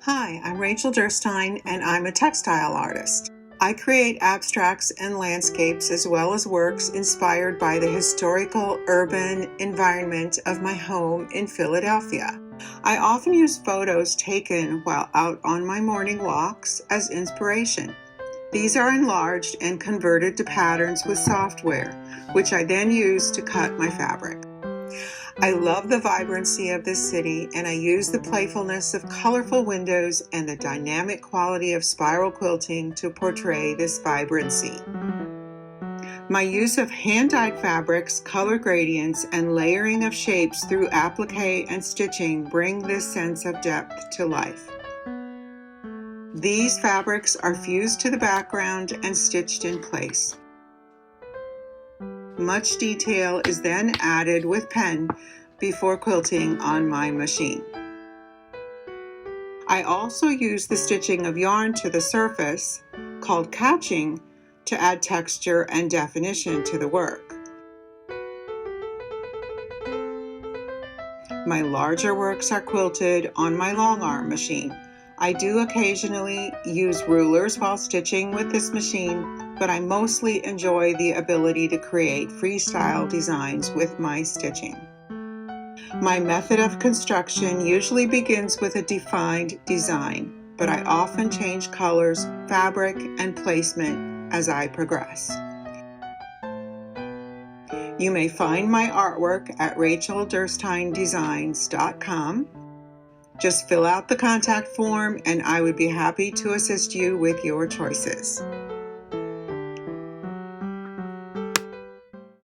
Hi, I'm Rachel Durstein, and I'm a textile artist. I create abstracts and landscapes as well as works inspired by the historical urban environment of my home in Philadelphia. I often use photos taken while out on my morning walks as inspiration. These are enlarged and converted to patterns with software, which I then use to cut my fabric. I love the vibrancy of this city, and I use the playfulness of colorful windows and the dynamic quality of spiral quilting to portray this vibrancy. My use of hand-dyed fabrics, color gradients, and layering of shapes through applique and stitching bring this sense of depth to life. These fabrics are fused to the background and stitched in place. Much detail is then added with pen before quilting on my machine. I also use the stitching of yarn to the surface, called catching, to add texture and definition to the work. My larger works are quilted on my long arm machine. I do occasionally use rulers while stitching with this machine, but I mostly enjoy the ability to create freestyle designs with my stitching. My method of construction usually begins with a defined design, but I often change colors, fabric, and placement as I progress. You may find my artwork at racheldursteindesigns.com. Just fill out the contact form and I would be happy to assist you with your choices.